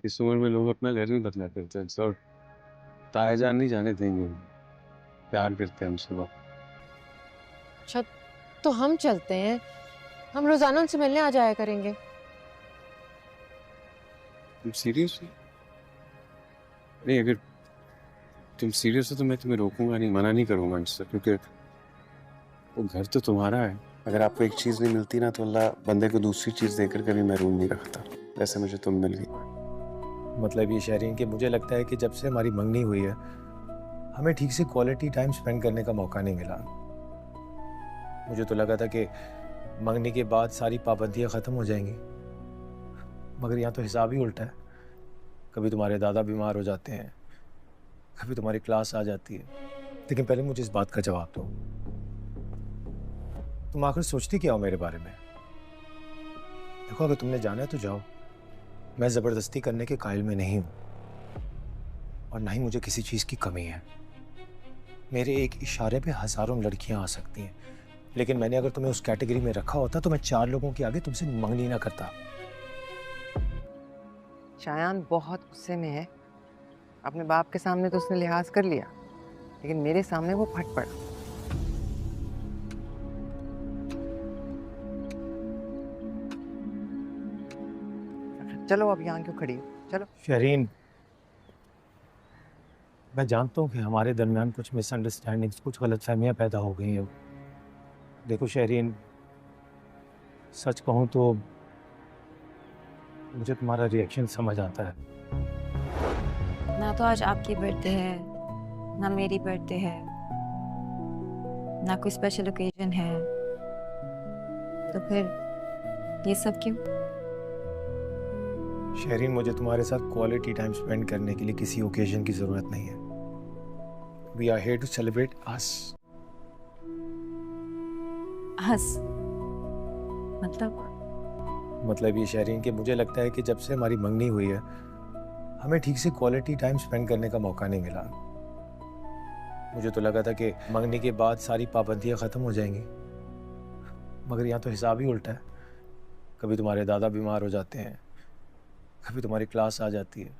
इस उम्र में लोग अपना घर नहीं बदला करते हैं और ताया जान नहीं जाने देंगे, प्यार करते हैं हमसे वो। अच्छा, तो हम चलते हैं, हम रोजाना उनसे मिलने आ जाया करेंगे। तुम सीरियस हो? नहीं, अगर तुम सीरियस हो तो मैं तुम्हें रोकूंगा नहीं, मना नहीं करूंगा इससे, क्योंकि वो घर तो तुम्हारा है। अगर आपको एक चीज नहीं मिलती ना तो अल्लाह बंदे को दूसरी चीज देकर कभी महरूम नहीं रखता, जैसे मुझे तुम मिल गई। मतलब ये शहरीन कि मुझे लगता है कि जब से हमारी मंगनी हुई है हमें ठीक से क्वालिटी टाइम स्पेंड करने का मौका नहीं मिला। मुझे तो लगा था कि मंगनी के बाद सारी पाबंदियां ख़त्म हो जाएंगी, मगर यहाँ तो हिसाब ही उल्टा है। कभी तुम्हारे दादा बीमार हो जाते हैं, कभी तुम्हारी क्लास आ जाती है। लेकिन पहले मुझे इस बात का जवाब दो, तुम आखिर सोचती क्या हो मेरे बारे में? देखो, अगर तुमने जाना है तो जाओ, मैं ज़बरदस्ती करने के कायल में नहीं हूँ और ना ही मुझे किसी चीज़ की कमी है। मेरे एक इशारे पे हज़ारों लड़कियां आ सकती हैं, लेकिन मैंने अगर तुम्हें उस कैटेगरी में रखा होता तो मैं 4 लोगों के आगे तुमसे मंगनी ना करता। शायान बहुत गुस्से में है। अपने बाप के सामने तो उसने लिहाज कर लिया, लेकिन मेरे सामने वो फट पड़ा। चलो अब यहाँ क्यों खड़ी हो, चलो। शहरीन, मैं जानता हूँ कि हमारे दरमियान कुछ मिसअंडरस्टैंडिंग्स, कुछ गलतफहमियां पैदा हो गई हैं। देखो शहरीन, सच कहूँ तो मुझे तुम्हारा रिएक्शन समझ आता है। ना तो आज आपकी बर्थडे है, ना मेरी बर्थडे है, ना कोई स्पेशल ओकेजन है, तो फिर ये सब क्यों? शहरीन, मुझे तुम्हारे साथ क्वालिटी टाइम स्पेंड करने के लिए किसी ओकेजन की जरूरत नहीं है। We are here to celebrate us. हंस मतलब ये शहरीन कि मुझे लगता है कि जब से हमारी मंगनी हुई है हमें ठीक से क्वालिटी टाइम स्पेंड करने का मौका नहीं मिला। मुझे तो लगा था कि मंगनी के बाद सारी पाबंदियां ख़त्म हो जाएंगी, मगर यहाँ तो हिसाब ही उल्टा है। कभी तुम्हारे दादा बीमार हो जाते हैं, कभी तुम्हारी क्लास आ जाती है,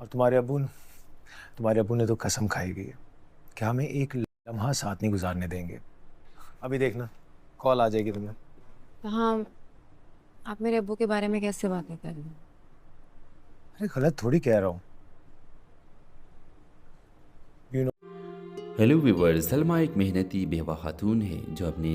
और तुम्हारे अब्बू ने तो कसम खाई गई है कि हमें एक लम्हा साथ नहीं गुजारने देंगे। अभी देखना कॉल आ जाएगी तुम्हें। हाँ, आप मेरे अब्बू के बारे में कैसे बातें कर रहे हैं? अरे गलत थोड़ी कह रहा हूँ। हेलो व्यूवर्स, सलमा एक मेहनती बेवा खातून है जो अपने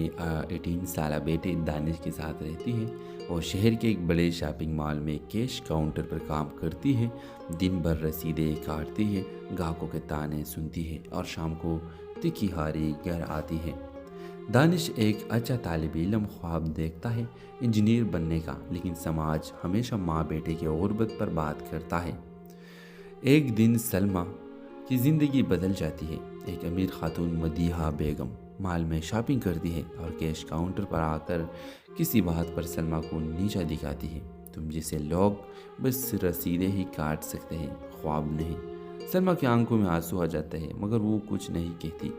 18 साल बेटे दानिश के साथ रहती है और शहर के एक बड़े शॉपिंग मॉल में कैश काउंटर पर काम करती है। दिन भर रसीदें काटती है, ग्राहकों के ताने सुनती है और शाम को तिखी हारी घर आती है। दानिश एक अच्छा तालिब इल्म ख्वाब देखता है इंजीनियर बनने का, लेकिन समाज हमेशा माँ बेटे की गुर्बत पर बात करता है। एक दिन सलमा की ज़िंदगी बदल जाती है। एक अमीर खातून मदीहा बेगम मॉल में शॉपिंग करती है और कैश काउंटर पर आकर किसी बात पर सलमा को नीचा दिखाती है। तुम जैसे लोग बस रसीदें ही काट सकते हैं, ख्वाब नहीं। सलमा की आंखों में आंसू आ जाता है, मगर वो कुछ नहीं कहती।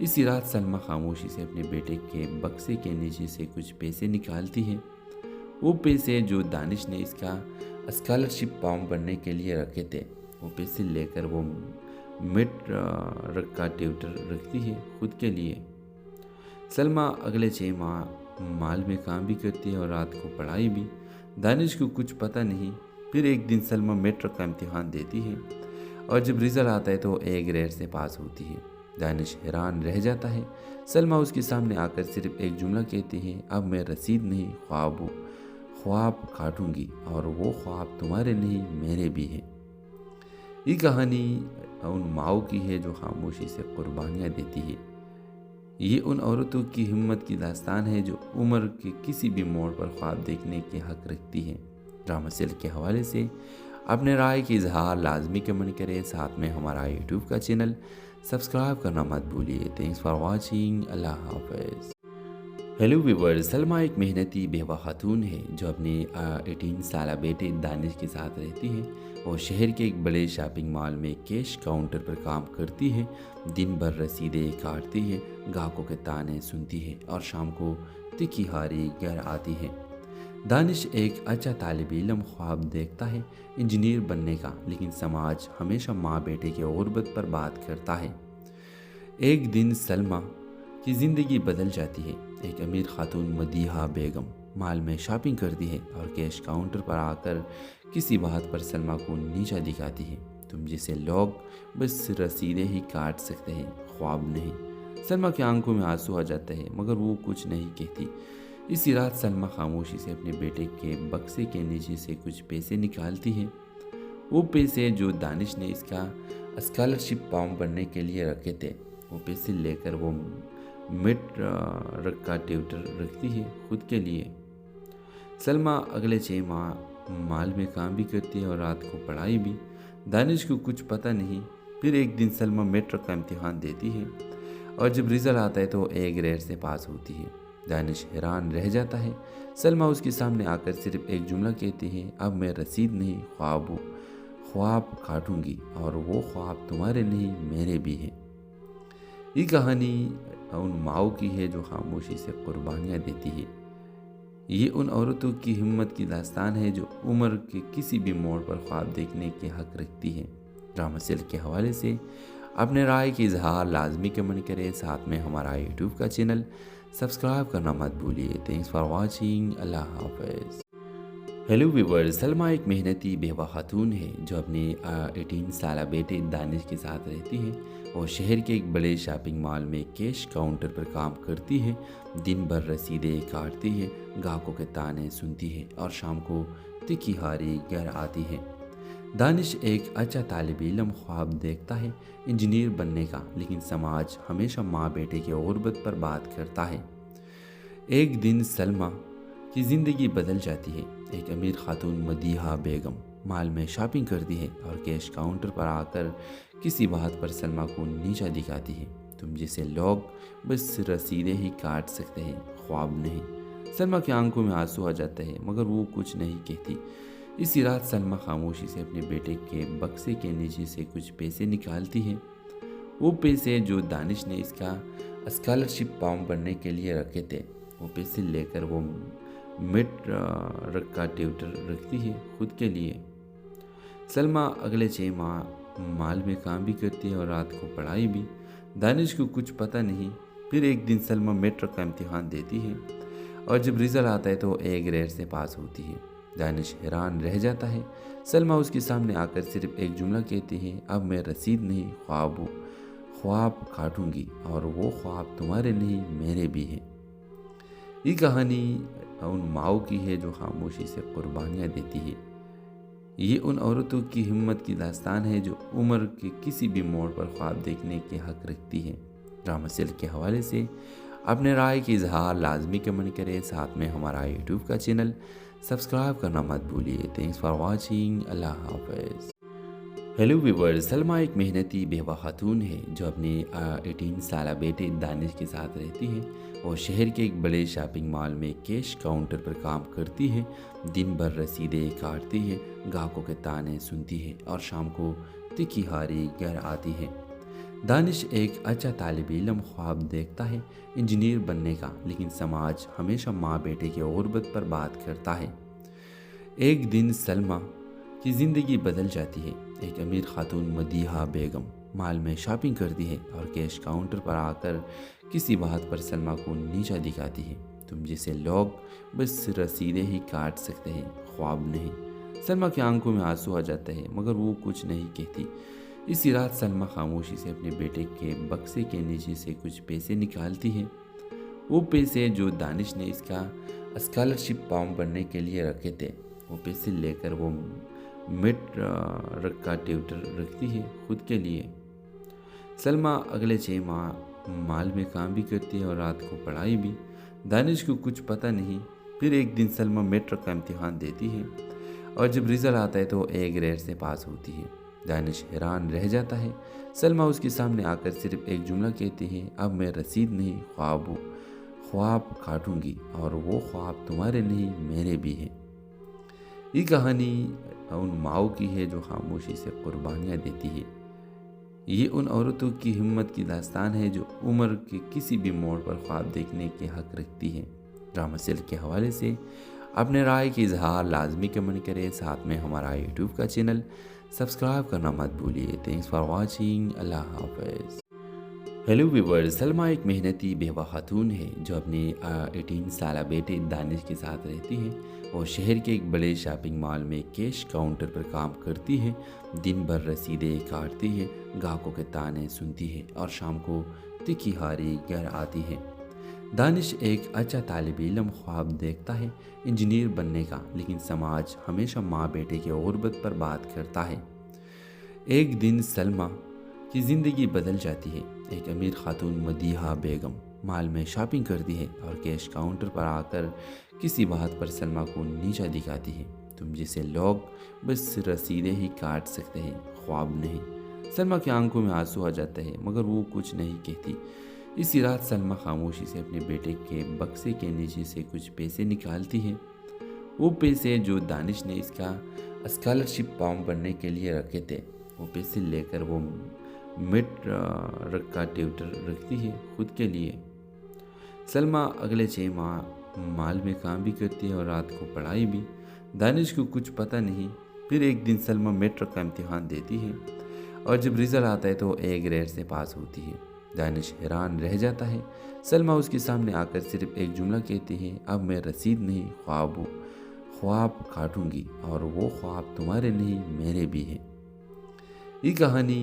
इसी रात सलमा खामोशी से अपने बेटे के बक्से के नीचे से कुछ पैसे निकालती है। वो पैसे जो दानिश ने इसका स्कॉलरशिप फॉर्म भरने के लिए रखे थे, वो पैसे लेकर वो मिड का ट्यूटर रखती है खुद के लिए। सलमा अगले 6 माह मॉल में काम भी करती है और रात को पढ़ाई भी। दानिश को कुछ पता नहीं। फिर एक दिन सलमा मेट्रिक का इम्तिहान देती है और जब रिज़ल्ट आता है तो ए ग्रेड से पास होती है। दानिश हैरान रह जाता है। सलमा उसके सामने आकर सिर्फ एक जुमला कहती है, अब मैं रसीद नहीं ख्वाब काटूंगी और वो ख्वाब तुम्हारे नहीं मेरे भी हैं। ये कहानी उन माओ की है जो खामोशी से कुर्बानियाँ देती है। ये उन औरतों की हिम्मत की दास्तान है जो उम्र के किसी भी मोड़ पर ख्वाब देखने के हक रखती है। ड्रामा सेल के हवाले से अपने राय की इजहार लाजमी कमेंट करें, साथ में हमारा यूट्यूब का चैनल सब्सक्राइब करना मत भूलिए। थैंक्स फॉर वॉचिंग, अल्लाह हाफिज़। हेलो व्यूवर्स, सलमा एक मेहनती बेवा खातून है जो अपने 18 साल बेटे दानिश के साथ रहती है और शहर के एक बड़े शॉपिंग मॉल में कैश काउंटर पर काम करती है। दिन भर रसीदें काटती है, ग्राहकों के ताने सुनती है और शाम को तिखी हारी घर आती है। دانش ایک اچھا طالب علم خواب دیکھتا ہے انجینئر بننے کا، لیکن سماج ہمیشہ ماں بیٹے کی غربت پر بات کرتا ہے۔ ایک دن سلمیٰ کی زندگی بدل جاتی ہے۔ ایک امیر خاتون مدیحہ بیگم مال میں شاپنگ کرتی ہے اور کیش کاؤنٹر پر آ کر کسی بات پر سلمیٰ کو نیچا دکھاتی ہے۔ تم جیسے لوگ بس رسیدیں ہی کاٹ سکتے ہیں، خواب نہیں۔ سلمیٰ کی آنکھوں میں آنسو آ جاتا ہے مگر وہ کچھ نہیں کہتی۔ اسی رات سلمیٰ خاموشی سے اپنے بیٹے کے بکسے کے نیچے سے کچھ پیسے نکالتی ہے۔ وہ پیسے جو دانش نے اس کا اسکالرشپ فارم بھرنے کے لیے رکھے تھے، وہ پیسے لے کر وہ مڈ کا ٹیوٹر رکھتی ہے خود کے لیے۔ سلمیٰ اگلے 6 ماہ مال میں کام بھی کرتی ہے اور رات کو پڑھائی بھی۔ دانش کو کچھ پتہ نہیں۔ پھر ایک دن سلمیٰ میٹرک کا امتحان دیتی ہے اور جب رزلٹ آتا ہے تو A گریڈ سے پاس ہوتی ہے۔ دانش حیران رہ جاتا ہے۔ سلمیٰ اس کے سامنے آ کر صرف ایک جملہ کہتی ہے، اب میں رسید نہیں خواب کاٹوں گی، اور وہ خواب تمہارے نہیں میرے بھی ہیں۔ یہ کہانی ان ماؤں کی ہے جو خاموشی سے قربانیاں دیتی ہے۔ یہ ان عورتوں کی ہمت کی داستان ہے جو عمر کے کسی بھی موڑ پر خواب دیکھنے کے حق رکھتی ہے۔ ڈرامہ سیل کے حوالے سے اپنے رائے کی اظہار لازمی کمنٹ کریں، ساتھ میں ہمارا یوٹیوب کا چینل سبسکرائب کرنا مت بھولیے۔ تھینکس فار واچنگ، اللہ حافظ۔ ہیلو ویورز، سلمیٰ ایک محنتی بیوہ خاتون ہے جو اپنے 18 سالہ بیٹے دانش کے ساتھ رہتی ہے۔ وہ شہر کے ایک بڑے شاپنگ مال میں کیش کاؤنٹر پر کام کرتی ہے۔ دن بھر رسیدیں کاٹتی ہے، گاہکوں کے تانے سنتی ہے اور شام کو تکھی ہاری گھر آتی ہے۔ دانش ایک اچھا طالب علم خواب دیکھتا ہے انجینئر بننے کا، لیکن سماج ہمیشہ ماں بیٹے کی غربت پر بات کرتا ہے۔ ایک دن سلمیٰ کی زندگی بدل جاتی ہے۔ ایک امیر خاتون مدیحہ بیگم مال میں شاپنگ کرتی ہے اور کیش کاؤنٹر پر آ کر کسی بات پر سلمیٰ کو نیچا دکھاتی ہے۔ تم جیسے لوگ بس رسیدیں ہی کاٹ سکتے ہیں، خواب نہیں۔ سلمیٰ کی آنکھوں میں آنسو آ جاتا ہے مگر وہ کچھ نہیں کہتی۔ اسی رات سلمیٰ خاموشی سے اپنے بیٹے کے بکسے کے نیچے سے کچھ پیسے نکالتی ہے۔ وہ پیسے جو دانش نے اس کا اسکالرشپ فارم بھرنے کے لیے رکھے تھے، وہ پیسے لے کر وہ مڈ کا ٹیوٹر رکھتی ہے خود کے لیے۔ سلمیٰ اگلے 6 ماہ مال میں کام بھی کرتی ہے اور رات کو پڑھائی بھی۔ دانش کو کچھ پتہ نہیں۔ پھر ایک دن سلمیٰ میٹرک کا امتحان دیتی ہے اور جب رزلٹ آتا ہے تو A گریڈ سے پاس ہوتی ہے۔ دانش حیران رہ جاتا ہے۔ سلمیٰ اس کے سامنے آ کر صرف ایک جملہ کہتی ہے، اب میں رسید نہیں خواب کاٹوں گی، اور وہ خواب تمہارے نہیں میرے بھی ہیں۔ یہ کہانی ان ماؤں کی ہے جو خاموشی سے قربانیاں دیتی ہے۔ یہ ان عورتوں کی ہمت کی داستان ہے جو عمر کے کسی بھی موڑ پر خواب دیکھنے کے حق رکھتی ہے۔ ڈرامہ سیل کے حوالے سے اپنے رائے کی اظہار لازمی کمنٹ کریں، ساتھ میں ہمارا یوٹیوب کا چینل سبسکرائب کرنا مت بھولیے۔ تھینکس فار واچنگ، اللہ حافظ۔ ہیلو ویورز، سلمیٰ ایک محنتی بیوہ خاتون ہے جو اپنے 18 سالہ بیٹے دانش کے ساتھ رہتی ہے۔ وہ شہر کے ایک بڑے شاپنگ مال میں کیش کاؤنٹر پر کام کرتی ہے۔ دن بھر رسیدیں کاٹتی ہے، گاہکوں کے تانے سنتی ہے اور شام کو تکھی ہاری گھر آتی ہے۔ دانش ایک اچھا طالب علم خواب دیکھتا ہے انجینئر بننے کا، لیکن سماج ہمیشہ ماں بیٹے کی غربت پر بات کرتا ہے۔ ایک دن سلمیٰ کی زندگی بدل جاتی ہے۔ ایک امیر خاتون مدیحہ بیگم مال میں شاپنگ کرتی ہے اور کیش کاؤنٹر پر آ کر کسی بات پر سلمیٰ کو نیچا دکھاتی ہے۔ تم جیسے لوگ بس رسیدیں ہی کاٹ سکتے ہیں، خواب نہیں۔ سلمیٰ کی آنکھوں میں آنسو آ جاتا ہے مگر وہ کچھ نہیں کہتی۔ اسی رات سلمیٰ خاموشی سے اپنے بیٹے کے بکسے کے نیچے سے کچھ پیسے نکالتی ہے۔ وہ پیسے جو دانش نے اس کا اسکالرشپ فارم بھرنے کے لیے رکھے تھے، وہ پیسے لے کر وہ مڈ کا ٹیوٹر رکھتی ہے خود کے لیے۔ سلمیٰ اگلے 6 ماہ مال میں کام بھی کرتی ہے اور رات کو پڑھائی بھی۔ دانش کو کچھ پتہ نہیں۔ پھر ایک دن سلمیٰ میٹرک کا امتحان دیتی ہے اور جب رزلٹ آتا ہے تو A گریڈ سے پاس ہوتی ہے۔ دانش حیران رہ جاتا ہے۔ سلمیٰ اس کے سامنے آ کر صرف ایک جملہ کہتی ہے، اب میں رسید نہیں خواب کاٹوں گی، اور وہ خواب تمہارے نہیں میرے بھی ہیں۔ یہ کہانی ان ماؤں کی ہے جو خاموشی سے قربانیاں دیتی ہے۔ یہ ان عورتوں کی ہمت کی داستان ہے جو عمر کے کسی بھی موڑ پر خواب دیکھنے کے حق رکھتی ہے۔ ڈرامہ سیل کے حوالے سے अपने राय की इजहार लाजमी कमेंट करें, साथ में हमारा यूट्यूब का चैनल सब्सक्राइब करना मत भूलिए। थैंक्स फॉर वॉचिंग, अल्लाह हाफ़िज़। हेलो व्यूअर्स, सलमा एक मेहनती बेवा खातून है जो अपने 18 साल बेटे दानिश के साथ रहती है। वो शहर के एक बड़े शॉपिंग मॉल में कैश काउंटर पर काम करती है। दिन भर रसीदें काटती है, ग्राहकों के ताने सुनती है और शाम को तिखी हारी घर आती है। दानिश एक अच्छा तालिब इल्म ख्वाब देखता है इंजीनियर बनने का, लेकिन समाज हमेशा माँ बेटे की गुर्बत पर बात करता है। एक दिन सलमा की ज़िंदगी बदल जाती है। एक अमीर खातून मदीहा बेगम मॉल में शॉपिंग करती है और कैश काउंटर पर आकर किसी बात पर सलमा को नीचा दिखाती है। तुम जैसे लोग बस रसीदें ही काट सकते हैं, ख्वाब नहीं। सलमा की आंखों में आंसू आ जाते हैं मगर वो कुछ नहीं कहती। इसी रात सलमा खामोशी से अपने बेटे के बक्से के नीचे से कुछ पैसे निकालती है। वो पैसे जो दानिश ने इसका स्कॉलरशिप फॉर्म भरने के लिए रखे थे, वो पैसे लेकर वो मिड का ट्यूटर रखती है खुद के लिए। सलमा अगले 6 माह मॉल में काम भी करती है और रात को पढ़ाई भी। दानिश को कुछ पता नहीं। फिर एक दिन सलमा मेट्रिक का इम्तिहान देती है और जब रिजल्ट आता है तो A ग्रेड से पास होती है। दानिश हैरान रह जाता है। सलमा उसके सामने आकर सिर्फ एक जुमला कहती है, अब मैं रसीद नहीं ख्वाब हूँ, ख्वाब काटूंगी और वो ख्वाब तुम्हारे नहीं मेरे भी हैं। ये कहानी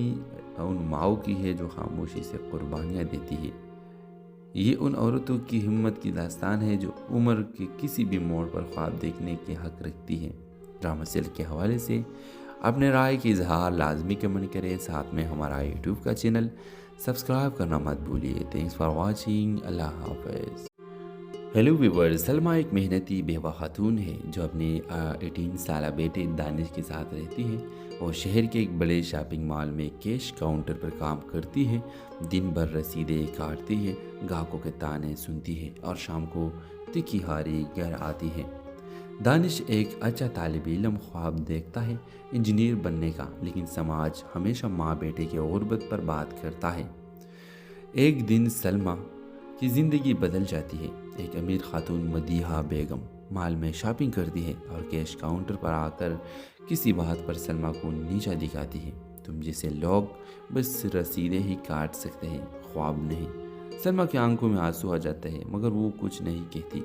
उन माओ की है जो खामोशी से कुर्बानियाँ देती है। ये उन औरतों की हिम्मत की दास्तान है जो उम्र के किसी भी मोड़ पर ख्वाब देखने के हक रखती है। ड्रामा सेल के हवाले से अपने राय की इजहार लाजमी कमेंट करें, साथ में हमारा यूट्यूब का चैनल सब्सक्राइब करना मत भूलिए। थैंक्स फॉर वॉचिंग, अल्लाह हाफ़िज़। हेलो व्यूअर्स, सलमा एक मेहनती बेवा खातून है जो अपने 18 साल बेटे दानिश के साथ रहती है। वो शहर के एक बड़े शॉपिंग मॉल में कैश काउंटर पर काम करती है। दिन भर रसीदें काटती है, ग्राहकों के ताने सुनती है और शाम को तिखी हारी घर आती है। दानिश एक अच्छा तालिब इल्म ख्वाब देखता है इंजीनियर बनने का, लेकिन समाज हमेशा माँ बेटे की गुर्बत पर बात करता है। एक दिन सलमा की ज़िंदगी बदल जाती है। एक अमीर खातून मदीहा बेगम मॉल में शॉपिंग करती है और कैश काउंटर पर आकर किसी बात पर सलमा को नीचा दिखाती है। तुम जैसे लोग बस रसीदें ही काट सकते हैं, ख्वाब नहीं। सलमा की आंखों में आंसू आ जाते हैं मगर वो कुछ नहीं कहती।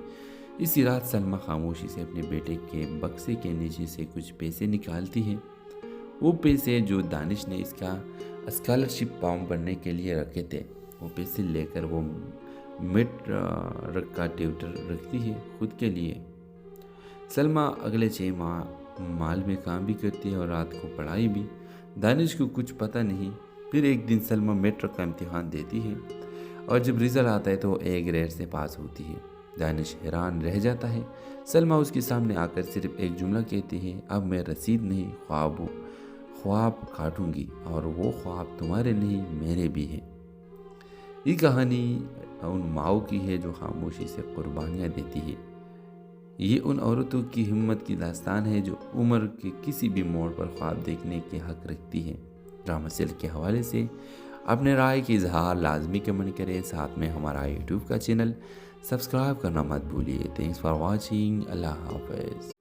इसी रात सलमा खामोशी से अपने बेटे के बक्से के नीचे से कुछ पैसे निकालती है। वो पैसे जो दानिश ने इसका स्कॉलरशिप फॉर्म भरने के लिए रखे थे, वो पैसे लेकर वो मिड का ट्यूटर रखती है खुद के लिए। सलमा अगले 6 माह मॉल में काम भी करती है और रात को पढ़ाई भी। दानिश को कुछ पता नहीं। फिर एक दिन सलमा मेट्रिक का इम्तिहान देती है और जब रिजल्ट आता है तो A ग्रेड से पास होती है। दानिश हैरान रह जाता है। सलमा उसके सामने आकर सिर्फ एक जुमला कहती है, अब मैं रसीद नहीं ख्वाब हूँ, ख्वाब काटूंगी और वो ख्वाब तुम्हारे नहीं मेरे भी हैं। ये कहानी उन माओ की है जो खामोशी से कुर्बानियाँ देती है। ये उन औरतों की हिम्मत की दास्तान है जो उम्र के किसी भी मोड़ पर ख्वाब देखने के हक रखती है। ड्रामा सेल के हवाले से अपने राय की इजहार लाजमी कमेंट करें, साथ में हमारा यूट्यूब का चैनल सब्सक्राइब करना मत भूलिए। थैंक्स फॉर वॉचिंग, अल्लाह हाफ़िज़।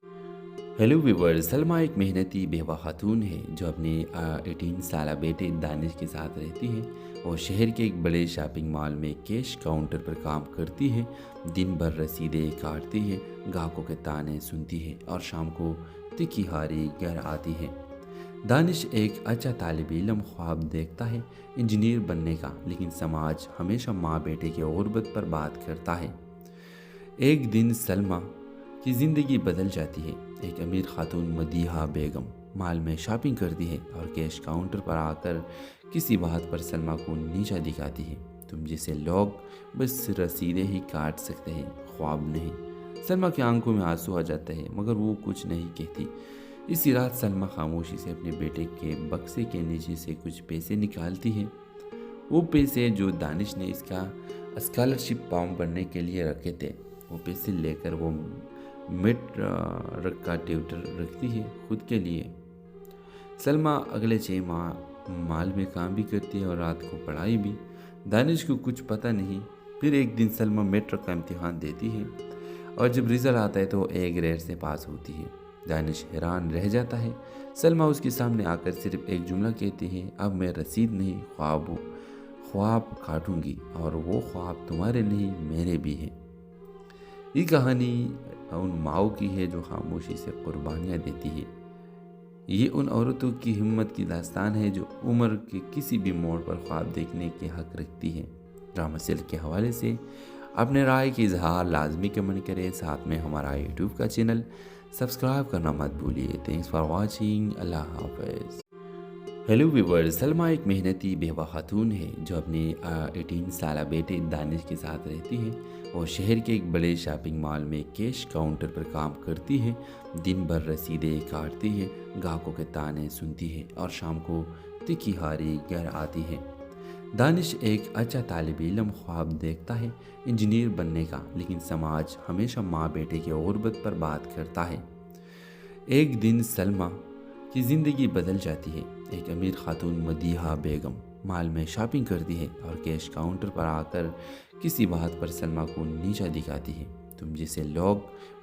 हेलो व्यूअर्स, सलमा एक मेहनती बेवा खातून है जो अपने 18 साल बेटे दानिश के साथ रहती है। वो शहर के एक बड़े शॉपिंग मॉल में कैश काउंटर पर काम करती है। दिन भर रसीदें काटती है, ग्राहकों के ताने सुनती है और शाम को तिखी हारी घर आती है। दानिश एक अच्छा तालिब इल्म ख्वाब देखता है इंजीनियर बनने का, लेकिन समाज हमेशा माँ बेटे की गुर्बत पर बात करता है। एक दिन सलमा की ज़िंदगी बदल जाती है। एक अमीर खातून मदीहा बेगम मॉल में शॉपिंग करती है और कैश काउंटर पर आकर किसी बात पर सलमा को नीचा दिखाती है। तुम जैसे लोग बस रसीदें ही काट सकते हैं, ख्वाब नहीं। सलमा की आंखों में आंसू आ जाते हैं मगर वो कुछ नहीं कहती। इसी रात सलमा खामोशी से अपने बेटे के बक्से के नीचे से कुछ पैसे निकालती है। वो पैसे जो दानिश ने इसका स्कॉलरशिप फॉर्म भरने के लिए रखे थे, वो पैसे लेकर वो मिड का ट्यूटर रखती है खुद के लिए। सलमा अगले 6 माह मॉल में काम भी करती है और रात को पढ़ाई भी। दानिश को कुछ पता नहीं। फिर एक दिन सलमा मेट्रिक का इम्तिहान देती है اور جب رزلٹ آتا ہے تو اے گریڈ سے پاس ہوتی ہے۔ دانش حیران رہ جاتا ہے۔ سلمیٰ اس کے سامنے آ کر صرف ایک جملہ کہتی ہے، اب میں رسید نہیں خواب کاٹوں گی، اور وہ خواب تمہارے نہیں میرے بھی ہیں۔ یہ کہانی ان ماؤں کی ہے جو خاموشی سے قربانیاں دیتی ہے۔ یہ ان عورتوں کی ہمت کی داستان ہے جو عمر کے کسی بھی موڑ پر خواب دیکھنے کے حق رکھتی ہے۔ ڈرامہ سلک کے حوالے سے اپنے رائے کی اظہار لازمی کمنٹ کریں، ساتھ میں ہمارا یوٹیوب کا چینل سبسکرائب کرنا مت بھولیے۔ تھینکس فار واچنگ، اللہ حافظ۔ ہیلو ویورز، سلمیٰ ایک محنتی بیوہ خاتون ہے جو اپنے 18 سالہ بیٹے دانش کے ساتھ رہتی ہے۔ وہ شہر کے ایک بڑے شاپنگ مال میں کیش کاؤنٹر پر کام کرتی ہے۔ دن بھر رسیدیں کاٹتی ہے، گاہکوں کے تانے سنتی ہے اور شام کو تکھی ہاری گھر آتی ہے۔ دانش ایک اچھا طالب علم خواب دیکھتا ہے، انجینئر بننے کا، لیکن سماج ہمیشہ ماں بیٹے کی غربت پر بات کرتا ہے۔ ایک دن سلمیٰ کی زندگی بدل جاتی ہے۔ ایک امیر خاتون مدیحہ بیگم مال میں شاپنگ کرتی ہے اور کیش کاؤنٹر پر آ کر کسی بات پر سلمیٰ کو نیچا دکھاتی ہے۔ تم جیسے لوگ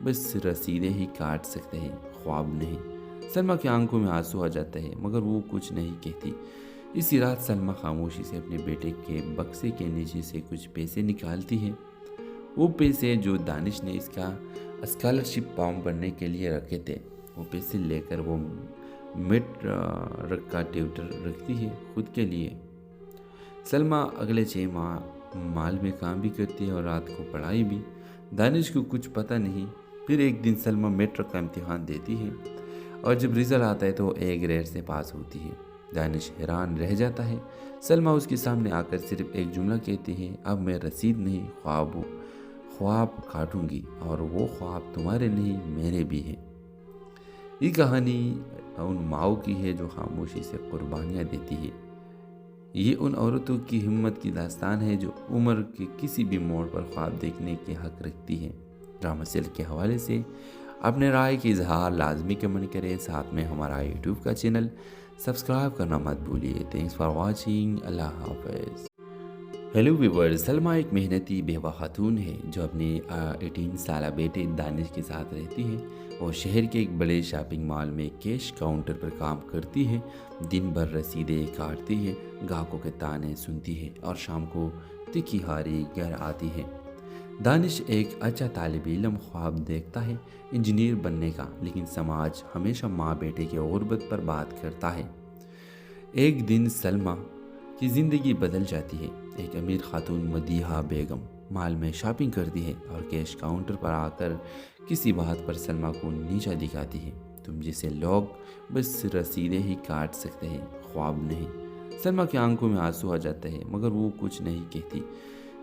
بس رسیدیں ہی کاٹ سکتے ہیں، خواب نہیں۔ سلمیٰ کی آنکھوں میں آنسو آ جاتے ہیں مگر وہ کچھ نہیں کہتی۔ اسی رات سلمیٰ خاموشی سے اپنے بیٹے کے بکسے کے نیچے سے کچھ پیسے نکالتی ہے۔ وہ پیسے جو دانش نے اس کا اسکالرشپ فارم بھرنے کے لیے رکھے تھے۔ وہ پیسے لے کر وہ مڈ رکھا ٹیوٹر رکھتی ہے خود کے لیے۔ سلمیٰ اگلے 6 ماہ مال میں کام بھی کرتی ہے اور رات کو پڑھائی بھی۔ دانش کو کچھ پتہ نہیں۔ پھر ایک دن سلمیٰ میٹرک کا امتحان دیتی ہے اور جب رزلٹ آتا ہے تو اے گریڈ سے پاس ہوتی ہے۔ دانش حیران رہ جاتا ہے۔ سلمیٰ اس کے سامنے آ کر صرف ایک جملہ کہتی ہے، اب میں رسید نہیں خواب کاٹوں گی، اور وہ خواب تمہارے نہیں میرے بھی ہیں۔ یہ کہانی ان ماؤں کی ہے جو خاموشی سے قربانیاں دیتی ہے۔ یہ ان عورتوں کی ہمت کی داستان ہے جو عمر کے کسی بھی موڑ پر خواب دیکھنے کے حق رکھتی ہے۔ ڈرامہ سلک کے حوالے سے اپنے رائے کی اظہار لازمی کمنٹ کریں، ساتھ میں ہمارا یوٹیوب کا چینل سبسکرائب کرنا مت بھولیے۔ تھینکس فار واچنگ، اللہ حافظ۔ ہیلو ویورز، سلمیٰ ایک محنتی بیوہ خاتون ہے جو اپنے 18 سالہ بیٹے دانش کے ساتھ رہتی ہے۔ وہ شہر کے ایک بڑے شاپنگ مال میں کیش کاؤنٹر پر کام کرتی ہے۔ دن بھر رسیدیں کاٹتی ہے، گاہکوں کے تانے سنتی ہے اور شام کو تکھی ہاری گھر آتی ہے۔ دانش ایک اچھا طالب علم خواب دیکھتا ہے، انجینئر بننے کا، لیکن سماج ہمیشہ ماں بیٹے کی غربت پر بات کرتا ہے۔ ایک دن سلمیٰ کی زندگی بدل جاتی ہے۔ ایک امیر خاتون مدیحہ بیگم مال میں شاپنگ کرتی ہے اور کیش کاؤنٹر پر آ کر کسی بات پر سلمیٰ کو نیچا دکھاتی ہے۔ تم جیسے لوگ بس رسیدیں ہی کاٹ سکتے ہیں، خواب نہیں۔ سلمیٰ کی آنکھوں میں آنسو آ جاتے ہیں مگر وہ کچھ نہیں کہتی۔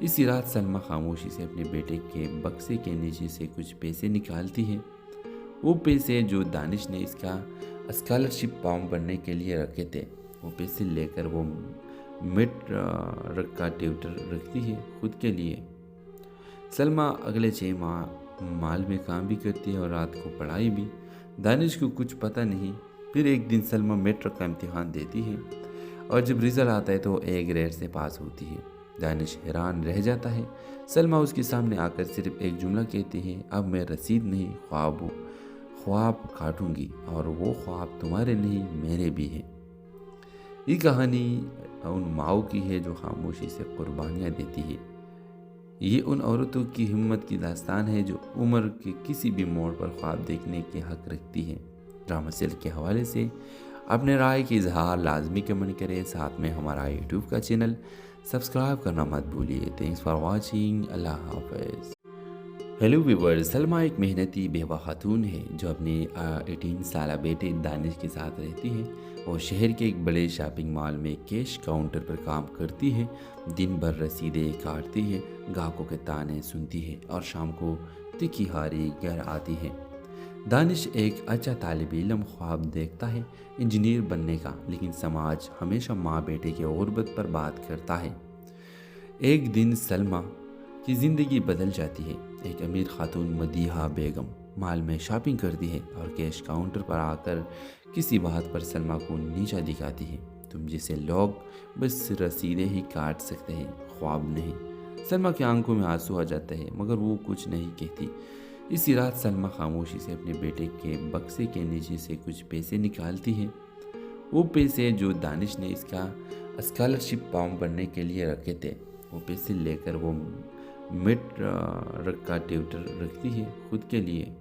اسی رات سلمیٰ خاموشی سے اپنے بیٹے کے بکسے کے نیچے سے کچھ پیسے نکالتی ہے۔ وہ پیسے جو دانش نے اس کا اسکالرشپ فارم بھرنے کے لیے رکھے تھے۔ وہ پیسے لے کر وہ مڈ رکھا ٹیوٹر رکھتی ہے خود کے لیے۔ سلمیٰ اگلے 6 ماہ مال میں کام بھی کرتی ہے اور رات کو پڑھائی بھی۔ دانش کو کچھ پتہ نہیں۔ پھر ایک دن سلمیٰ میٹرک کا امتحان دیتی ہے اور جب رزلٹ آتا ہے تو اے گریڈ سے پاس ہوتی ہے۔ دانش حیران رہ جاتا ہے۔ سلمیٰ اس کے سامنے آ کر صرف ایک جملہ کہتی ہے، اب میں رسید نہیں خواب کاٹوں گی، اور وہ خواب تمہارے نہیں میرے بھی ہیں۔ یہ کہانی ان ماؤں کی ہے جو خاموشی سے قربانیاں دیتی ہے۔ یہ ان عورتوں کی ہمت کی داستان ہے جو عمر کے کسی بھی موڑ پر خواب دیکھنے کے حق رکھتی ہے۔ ڈرامہ سلک کے حوالے سے اپنے رائے کی اظہار لازمی کمنٹ کریں، ساتھ میں ہمارا یوٹیوب کا چینل سبسکرائب کرنا مت بھولیے۔ تھینکس فار واچنگ، اللہ حافظ۔ ہیلو ویورز، سلمیٰ ایک محنتی بیوہ خاتون ہے جو اپنے 18 سالہ بیٹے دانش کے ساتھ رہتی ہے۔ وہ شہر کے ایک بڑے شاپنگ مال میں کیش کاؤنٹر پر کام کرتی ہے۔ دن بھر رسیدیں کاٹتی ہے، گاہکوں کے تانے سنتی ہے اور شام کو تکھی ہاری گھر آتی ہے۔ دانش ایک اچھا طالب علم خواب دیکھتا ہے، انجینئر بننے کا، لیکن سماج ہمیشہ ماں بیٹے کی غربت پر بات کرتا ہے۔ ایک دن سلمیٰ کی زندگی بدل جاتی ہے۔ ایک امیر خاتون مدیحہ بیگم مال میں شاپنگ کرتی ہے اور کیش کاؤنٹر پر آ کر کسی بات پر سلمیٰ کو نیچا دکھاتی ہے۔ تم جیسے لوگ بس رسیدیں ہی کاٹ سکتے ہیں، خواب نہیں۔ سلمیٰ کی آنکھوں میں آنسو آ جاتے ہیں مگر وہ کچھ نہیں کہتی۔ इसी रात सलमा खामोशी से अपने बेटे के बक्से के नीचे से कुछ पैसे निकालती है। वो पैसे जो दानिश ने इसका स्कॉलरशिप फॉर्म भरने के लिए रखे थे, वो पैसे लेकर वो मिड का ट्यूटर रखती है खुद के लिए।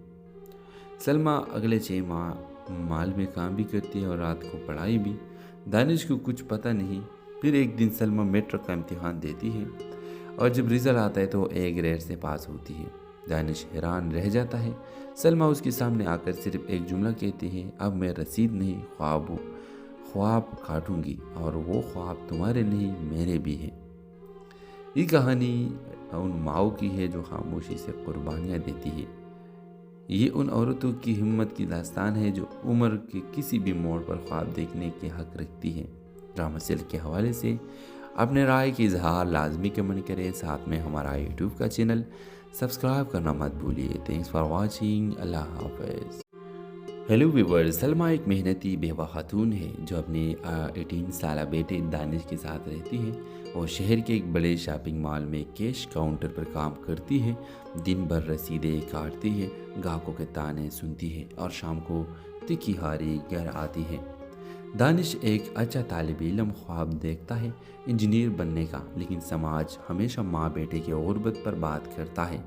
सलमा अगले 6 माह माल में काम भी करती है और रात को पढ़ाई भी। दानिश को कुछ पता नहीं। फिर एक दिन सलमा मेट्रिक का इम्तिहान देती है और जब रिजल्ट आता है तो ए ग्रेड से पास होती है। दानिश हैरान रह जाता है। सलमा उसके सामने आकर सिर्फ एक जुमला कहती है, अब मैं रसीद नहीं ख्वाब काटूंगी और वो ख्वाब तुम्हारे नहीं मेरे भी हैं। ये कहानी उन माओ की है जो खामोशी से कुर्बानियाँ देती है। ये उन औरतों की हिम्मत की दास्तान है जो उम्र के किसी भी मोड़ पर ख्वाब देखने के हक रखती है। ड्रामा सेल के हवाले से अपने राय की इजहार लाजमी कमेंट करें। साथ में हमारा यूट्यूब का चैनल सब्सक्राइब करना मत भूलिए। Thanks for watching. अल्लाह हाफ़िज़। हेलो व्यूअर्स, सलमा एक मेहनती बेवा खातून है जो अपने 18 साल बेटे दानिश के साथ रहती है और शहर के एक बड़े शॉपिंग मॉल में कैश काउंटर पर काम करती है। दिन भर रसीदें काटती है, ग्राहकों के ताने सुनती है और शाम को तिखी हारी घर आती है। दानिश एक अच्छा तालिब इल्म ख्वाब देखता है इंजीनियर बनने का, लेकिन समाज हमेशा माँ बेटे की गुर्बत पर बात करता है।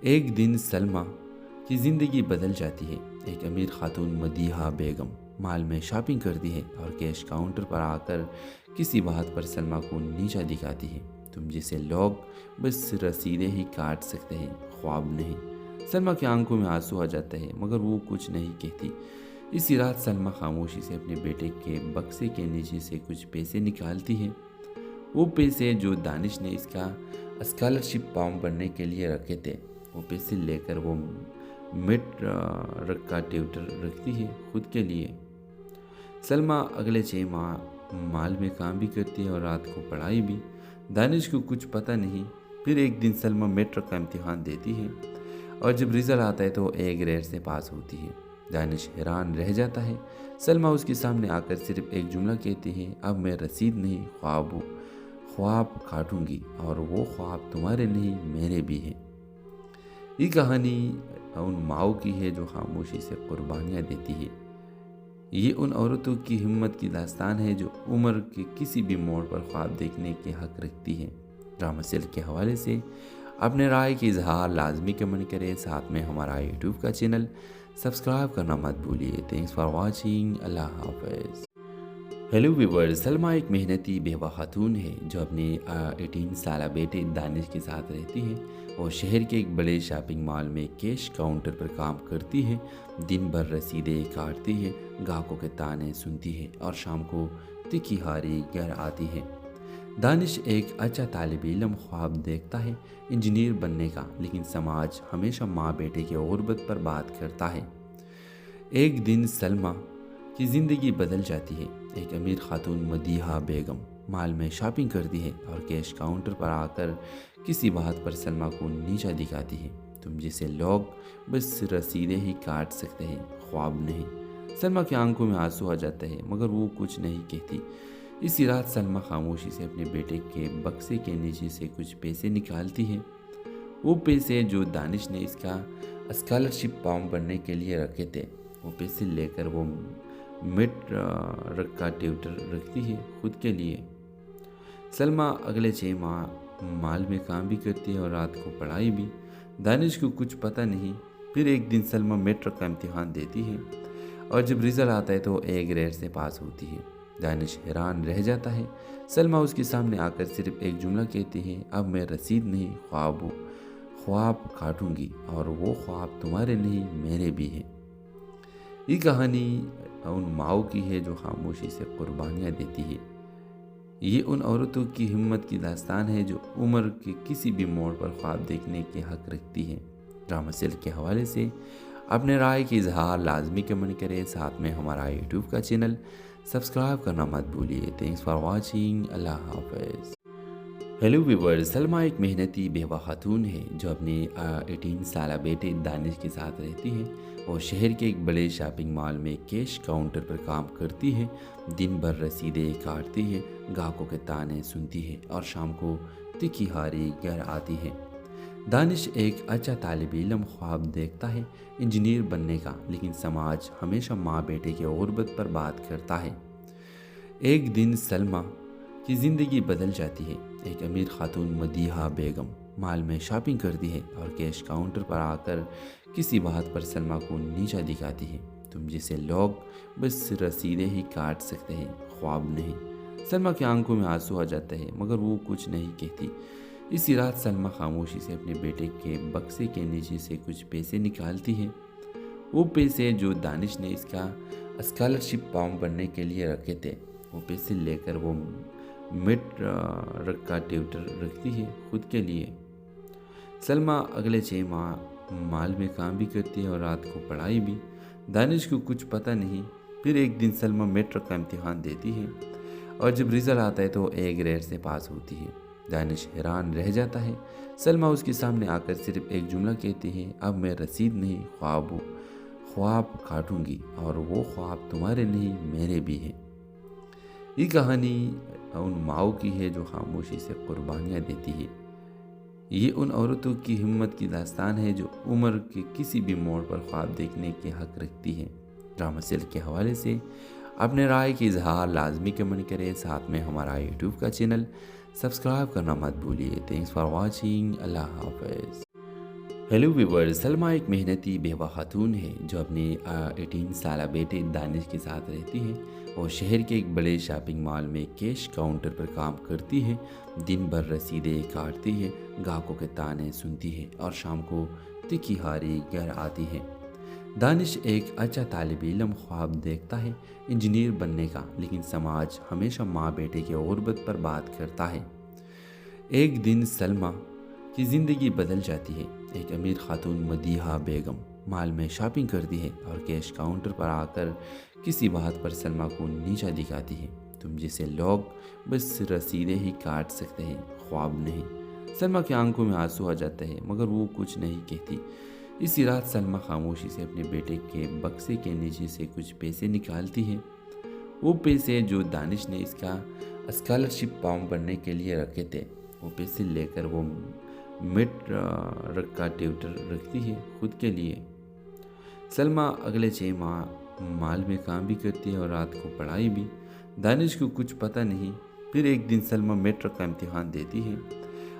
एक दिन सलमा की ज़िंदगी बदल जाती है। एक अमीर खातून मदीहा बेगम मॉल में शॉपिंग करती है और कैश काउंटर पर आकर किसी बात पर सलमा को नीचा दिखाती है। तुम जैसे लोग बस रसीदें ही काट सकते हैं, ख्वाब नहीं। सलमा की आंखों में आंसू आ जाते हैं मगर वो कुछ नहीं कहती। इसी रात सलमा खामोशी से अपने बेटे के बक्से के नीचे से कुछ पैसे निकालती है। वो पैसे जो दानिश ने इसका स्कॉलरशिप फॉर्म भरने के लिए रखे थे, वो पैसे लेकर वो मिड का ट्यूटर रखती है खुद के लिए। सलमा अगले 6 माह माल में काम भी करती है और रात को पढ़ाई भी। दानिश को कुछ पता नहीं। फिर एक दिन सलमा मेट्रिक का इम्तिहान देती है और जब रिजल्ट आता है तो ए ग्रेड से पास होती है। दानिश हैरान रह जाता है। सलमा उसके सामने आकर सिर्फ एक जुमला कहती है, अब मैं रसीद नहीं ख्वाब काटूंगी और वो ख्वाब तुम्हारे नहीं मेरे भी हैं। ये कहानी उन माओ की है जो खामोशी से कुर्बानियाँ देती है। ये उन औरतों की हिम्मत की दास्तान है जो उम्र के किसी भी मोड़ पर ख्वाब देखने के हक रखती है। ड्रामा सेल के हवाले से अपने राय की इजहार लाजमी कमेंट करें। साथ में हमारा यूट्यूब का चैनल सब्सक्राइब करना मत भूलिए। Thanks for watching. अल्लाह हाफ़िज़। हेलो व्यूअर्स, सलमा एक मेहनती बेवा खातून है जो अपने 18 साल बेटे दानिश के साथ रहती है और शहर के एक बड़े शॉपिंग मॉल में कैश काउंटर पर काम करती है। दिन भर रसीदें काटती है, ग्राहकों के ताने सुनती है और शाम को तिखी हारी घर आती है। दानिश एक अच्छा तालिब इल्म ख्वाब देखता है इंजीनियर बनने का, लेकिन समाज हमेशा माँ बेटे की गुर्बत पर बात करता है। एक दिन सलमा की ज़िंदगी बदल जाती है। एक अमीर खातून मदीहा बेगम मॉल में शॉपिंग करती है और कैश काउंटर पर आकर किसी बात पर सलमा को नीचा दिखाती है। तुम जैसे लोग बस रसीदें ही काट सकते हैं, ख्वाब नहीं। सलमा की आंखों में आंसू आ जाते हैं मगर वो कुछ नहीं कहती। इसी रात सलमा खामोशी से अपने बेटे के बक्से के नीचे से कुछ पैसे निकालती है। वो पैसे जो दानिश ने इसका स्कॉलरशिप फॉर्म भरने के लिए रखे थे, वो पैसे लेकर वो मिड का ट्यूटर रखती है खुद के लिए। सलमा अगले 6 माह माल में काम भी करती है और रात को पढ़ाई भी। दानिश को कुछ पता नहीं। फिर एक दिन सलमा मेट्रिक का इम्तिहान देती है और जब रिजल्ट आता है तो ए ग्रेड से पास होती है। दानिश हैरान रह जाता है। सलमा उसके सामने आकर सिर्फ एक जुमला कहती है, अब मैं रसीद नहीं ख्वाब काटूंगी और वो ख्वाब तुम्हारे नहीं मेरे भी हैं। ये कहानी उन माओ की है जो खामोशी से कुर्बानियाँ देती है। ये उन औरतों की हिम्मत की दास्तान है जो उम्र के किसी भी मोड़ पर ख्वाब देखने के हक रखती है। ड्रामा सेल के हवाले से अपने राय की इजहार लाजमी कमेंट करें। साथ में हमारा यूट्यूब का चैनल सब्सक्राइब करना मत भूलिए। Thanks for watching. अल्लाह हाफ़िज़। हेलो व्यूअर्स, सलमा एक मेहनती बेवा खातून है जो अपने 18 साल बेटे दानिश के साथ रहती है और शहर के एक बड़े शॉपिंग मॉल में कैश काउंटर पर काम करती है। दिन भर रसीदें काटती है, ग्राहकों के ताने सुनती है और शाम को तिखी हारी घर आती है। دانش ایک اچھا طالب علم خواب دیکھتا ہے انجینئر بننے کا، لیکن سماج ہمیشہ ماں بیٹے کی غربت پر بات کرتا ہے۔ ایک دن سلمیٰ کی زندگی بدل جاتی ہے۔ ایک امیر خاتون مدیحہ بیگم مال میں شاپنگ کرتی ہے اور کیش کاؤنٹر پر آ کر کسی بات پر سلمیٰ کو نیچا دکھاتی ہے۔ تم جیسے لوگ بس رسیدیں ہی کاٹ سکتے ہیں، خواب نہیں۔ سلمیٰ کی آنکھوں میں آنسو آ جاتا ہے مگر وہ کچھ نہیں کہتی۔ اسی رات سلمیٰ خاموشی سے اپنے بیٹے کے بکسے کے نیچے سے کچھ پیسے نکالتی ہے۔ وہ پیسے جو دانش نے اس کا اسکالرشپ فارم بننے کے لیے رکھے تھے، وہ پیسے لے کر وہ مڈ کا ٹیوٹر رکھتی ہے خود کے لیے۔ سلمیٰ اگلے 6 ماہ مال میں کام بھی کرتی ہے اور رات کو پڑھائی بھی۔ دانش کو کچھ پتہ نہیں۔ پھر ایک دن سلمیٰ میٹرک کا امتحان دیتی ہے اور جب رزلٹ آتا ہے تو A گریڈ سے پاس ہوتی ہے۔ دانش حیران رہ جاتا ہے۔ سلمیٰ اس کے سامنے آ کر صرف ایک جملہ کہتی ہے، اب میں رسید نہیں، خواب کاٹوں گی، اور وہ خواب تمہارے نہیں میرے بھی ہیں۔ یہ کہانی ان ماؤں کی ہے جو خاموشی سے قربانیاں دیتی ہے۔ یہ ان عورتوں کی ہمت کی داستان ہے جو عمر کے کسی بھی موڑ پر خواب دیکھنے کے حق رکھتی ہے۔ ڈرامہ سیل کے حوالے سے اپنے رائے کی اظہار لازمی کمنٹ کریں، ساتھ میں ہمارا یوٹیوب کا چینل سبسکرائب کرنا مت بھولیے۔ تھینکس فار واچنگ، اللہ حافظ۔ ہیلو ویورز، سلمیٰ ایک محنتی بیوہ خاتون ہے جو اپنے 18 سالہ بیٹے دانش کے ساتھ رہتی ہے۔ وہ شہر کے ایک بڑے شاپنگ مال میں کیش کاؤنٹر پر کام کرتی ہے۔ دن بھر رسیدیں کاٹتی ہے، گاہکوں کے تانے سنتی ہے اور شام کو تکھی ہاری گھر آتی ہے۔ دانش ایک اچھا طالب علم خواب دیکھتا ہے انجینئر بننے کا، لیکن سماج ہمیشہ ماں بیٹے کی غربت پر بات کرتا ہے۔ ایک دن سلمیٰ کی زندگی بدل جاتی ہے۔ ایک امیر خاتون مدیحہ بیگم مال میں شاپنگ کرتی ہے اور کیش کاؤنٹر پر آ کر کسی بات پر سلمیٰ کو نیچا دکھاتی ہے۔ تم جیسے لوگ بس رسیدیں ہی کاٹ سکتے ہیں، خواب نہیں۔ سلمیٰ کی آنکھوں میں آنسو آ جاتا ہے مگر وہ کچھ نہیں کہتی۔ اسی رات سلمیٰ خاموشی سے اپنے بیٹے کے بکسے کے نیچے سے کچھ پیسے نکالتی ہے۔ وہ پیسے جو دانش نے اس کا اسکالرشپ فارم بننے کے لیے رکھے تھے، وہ پیسے لے کر وہ مڈ کا ٹیوٹر رکھتی ہے خود کے لیے۔ سلمیٰ اگلے 6 ماہ مال میں کام بھی کرتی ہے اور رات کو پڑھائی بھی۔ دانش کو کچھ پتہ نہیں۔ پھر ایک دن سلمیٰ میٹرک کا امتحان دیتی ہے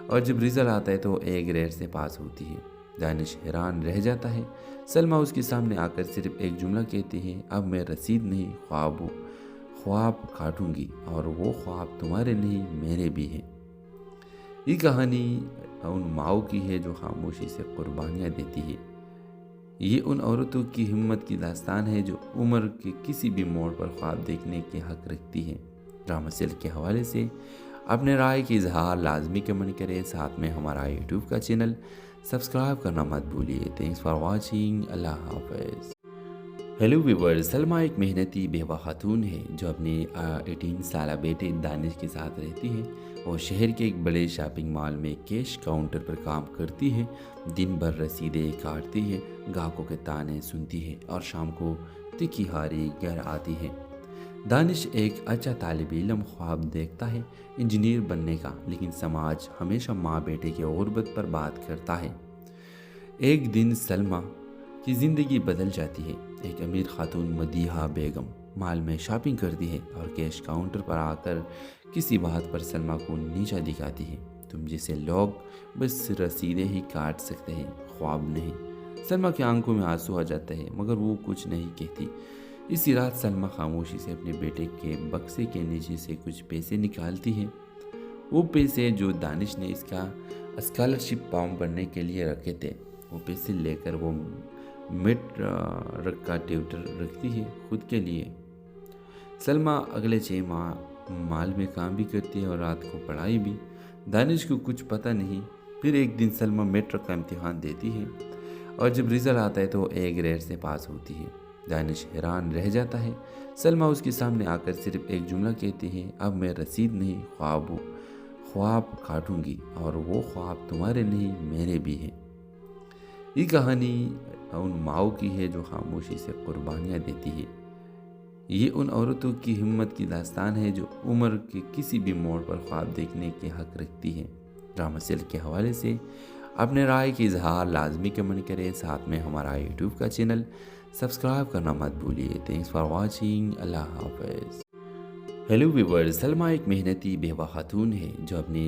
اور جب رزلٹ آتا ہے تو A گریڈ سے پاس ہوتی ہے۔ دانش حیران رہ جاتا ہے۔ سلمیٰ اس کے سامنے آ کر صرف ایک جملہ کہتی ہے، اب میں رسید نہیں، خواب کاٹوں گی، اور وہ خواب تمہارے نہیں میرے بھی ہیں۔ یہ کہانی ان ماؤں کی ہے جو خاموشی سے قربانیاں دیتی ہے۔ یہ ان عورتوں کی ہمت کی داستان ہے جو عمر کے کسی بھی موڑ پر خواب دیکھنے کے حق رکھتی ہے۔ ڈرامہ سیل کے حوالے سے اپنے رائے کی اظہار لازمی کمنٹ کریں، ساتھ میں ہمارا یوٹیوب کا چینل سبسکرائب کرنا مت بھولیے۔ تھینکس فار واچنگ، اللہ حافظ۔ ہیلو ویورز، سلمیٰ ایک محنتی بیوہ خاتون ہے جو اپنے 18 سالہ بیٹے دانش کے ساتھ رہتی ہے۔ وہ شہر کے ایک بڑے شاپنگ مال میں کیش کاؤنٹر پر کام کرتی ہے۔ دن بھر رسیدیں کاٹتی ہے، گاہکوں کے تانے سنتی ہے اور شام کو تکھی ہاری گھر آتی ہے۔ دانش ایک اچھا طالب علم خواب دیکھتا ہے انجینئر بننے کا، لیکن سماج ہمیشہ ماں بیٹے کی غربت پر بات کرتا ہے۔ ایک دن سلمیٰ کی زندگی بدل جاتی ہے۔ ایک امیر خاتون مدیحہ بیگم مال میں شاپنگ کرتی ہے اور کیش کاؤنٹر پر آ کر کسی بات پر سلمیٰ کو نیچا دکھاتی ہے۔ تم جیسے لوگ بس رسیدیں ہی کاٹ سکتے ہیں، خواب نہیں۔ سلمیٰ کی آنکھوں میں آنسو آ جاتا ہے مگر وہ کچھ نہیں کہتی۔ اسی رات سلمیٰ خاموشی سے اپنے بیٹے کے بکسے کے نیچے سے کچھ پیسے نکالتی ہے۔ وہ پیسے جو دانش نے اس کا اسکالرشپ فارم بننے کے لیے رکھے تھے، وہ پیسے لے کر وہ مڈ کا ٹیوٹر رکھتی ہے خود کے لیے۔ سلمیٰ اگلے 6 ماہ مال میں کام بھی کرتی ہے اور رات کو پڑھائی بھی۔ دانش کو کچھ پتہ نہیں۔ پھر ایک دن سلمیٰ میٹرک کا امتحان دیتی ہے اور جب رزلٹ آتا ہے تو A گریڈ سے پاس ہوتی ہے۔ دانش حیران رہ جاتا ہے۔ سلمیٰ اس کے سامنے آ کر صرف ایک جملہ کہتی ہے، اب میں رسید نہیں، خواب کاٹوں گی، اور وہ خواب تمہارے نہیں میرے بھی ہیں۔ یہ کہانی ان ماؤں کی ہے جو خاموشی سے قربانیاں دیتی ہے۔ یہ ان عورتوں کی ہمت کی داستان ہے جو عمر کے کسی بھی موڑ پر خواب دیکھنے کے حق رکھتی ہے۔ ڈرامہ سیل کے حوالے سے अपने राय की इजहार लाजमी कमेंट करें, साथ में हमारा यूट्यूब का चैनल सब्सक्राइब करना मत भूलिए। Thanks for watching. अल्लाह हाफ़िज़। हेलो व्यूअर्स, सलमा एक मेहनती बेवा खातून है जो अपने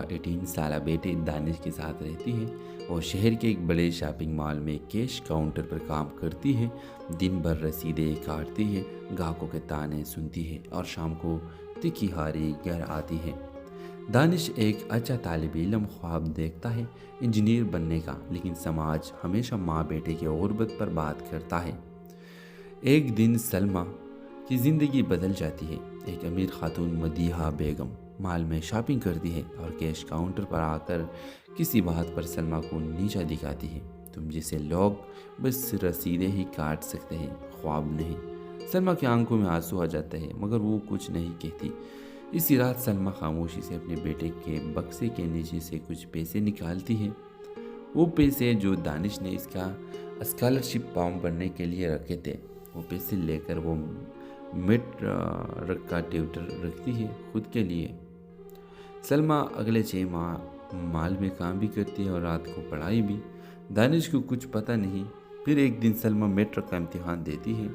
18 साल बेटे दानिश के साथ रहती है। वो शहर के एक बड़े शॉपिंग मॉल में कैश काउंटर पर काम करती है। दिन भर रसीदें काटती है, ग्राहकों के ताने सुनती है और शाम को तिखी हारी घर आती है। दानिश एक अच्छा तालिब इल्म ख्वाब देखता है इंजीनियर बनने का, लेकिन समाज हमेशा माँ बेटे की गुर्बत पर बात करता है। एक दिन सलमा की ज़िंदगी बदल जाती है। एक अमीर खातून मदीहा बेगम मॉल में शॉपिंग करती है और कैश काउंटर पर आकर किसी बात पर सलमा को नीचा दिखाती है। तुम जैसे लोग बस रसीदें ही काट सकते हैं, ख्वाब नहीं। सलमा की आंखों में आंसू आ जाते हैं मगर वो कुछ नहीं कहती। इसी रात सलमा खामोशी से अपने बेटे के बक्से के नीचे से कुछ पैसे निकालती है। वो पैसे जो दानिश ने इसका स्कॉलरशिप फॉर्म भरने के लिए रखे थे, वो पैसे लेकर वो मिड का ट्यूटर रखती है खुद के लिए। सलमा अगले 6 माह मॉल में काम भी करती है और रात को पढ़ाई भी। दानिश को कुछ पता नहीं। फिर एक दिन सलमा मैट्रिक का इम्तिहान देती है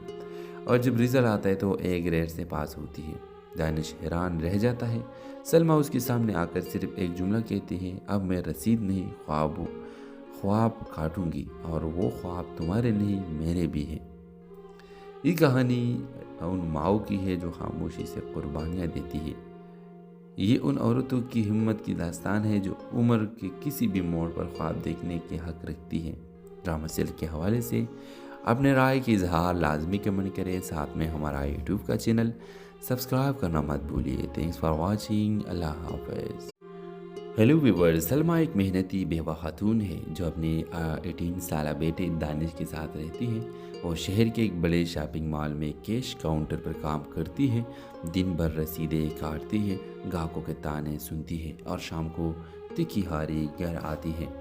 और जब रिज़ल्ट आता है तो A ग्रेड से पास होती है। दानिश हैरान रह जाता है। सलमा उसके सामने आकर सिर्फ एक जुमला कहती है, अब मैं रसीद नहीं ख्वाब काटूंगी और वो ख्वाब तुम्हारे नहीं मेरे भी हैं। ये कहानी उन माओ की है जो खामोशी से कुर्बानियाँ देती है। ये उन औरतों की हिम्मत की दास्तान है जो उम्र के किसी भी मोड़ पर ख्वाब देखने के हक रखती है। ड्रामा सेल के हवाले से अपने राय की इजहार लाजमी कमेंट करें, साथ में हमारा यूट्यूब का चैनल सब्सक्राइब करना मत भूलिए। Thanks for watching. अल्लाह हाफ़िज़। हेलो व्यूअर्स, सलमा एक मेहनती बेवा खातून है जो अपने 18 साल बेटे दानिश के साथ रहती है। वो शहर के एक बड़े शॉपिंग मॉल में कैश काउंटर पर काम करती है। दिन भर रसीदें काटती है, ग्राहकों के ताने सुनती है और शाम को तिखी हारी घर आती है।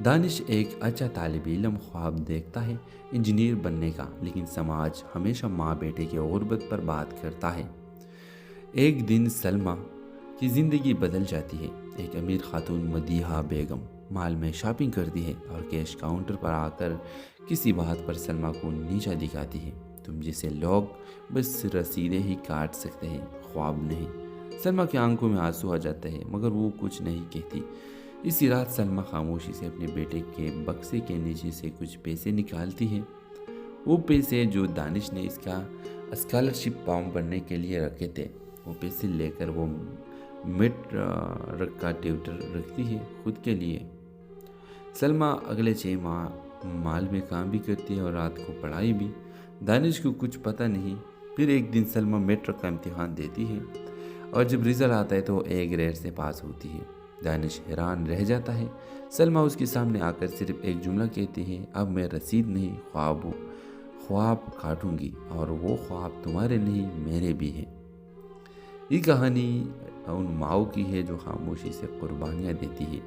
दानिश एक अच्छा तालिब इल्म ख्वाब देखता है इंजीनियर बनने का, लेकिन समाज हमेशा माँ बेटे की गुर्बत पर बात करता है। एक दिन सलमा की ज़िंदगी बदल जाती है। एक अमीर खातून मदीहा बेगम मॉल में शॉपिंग करती है और कैश काउंटर पर आकर किसी बात पर सलमा को नीचा दिखाती है। तुम जैसे लोग बस रसीदें ही काट सकते हैं, ख्वाब नहीं। सलमा की आंखों में आंसू आ जाते हैं मगर वो कुछ नहीं कहती। इसी रात सलमा खामोशी से अपने बेटे के बक्से के नीचे से कुछ पैसे निकालती है। वो पैसे जो दानिश ने इसका स्कॉलरशिप फॉर्म भरने के लिए रखे थे, वो पैसे लेकर वो मिड का ट्यूटर रखती है खुद के लिए। सलमा अगले 6 माह मॉल में काम भी करती है और रात को पढ़ाई भी। दानिश को कुछ पता नहीं। फिर एक दिन सलमा मैट्रिक का इम्तिहान देती है और जब रिज़ल्ट आता है तो A ग्रेड से पास होती है। दानिश हैरान रह जाता है। सलमा उसके सामने आकर सिर्फ एक जुमला कहती है, अब मैं रसीद नहीं ख्वाब काटूंगी और वो ख्वाब तुम्हारे नहीं मेरे भी हैं। ये कहानी उन माओ की है जो खामोशी से कुर्बानियाँ देती है।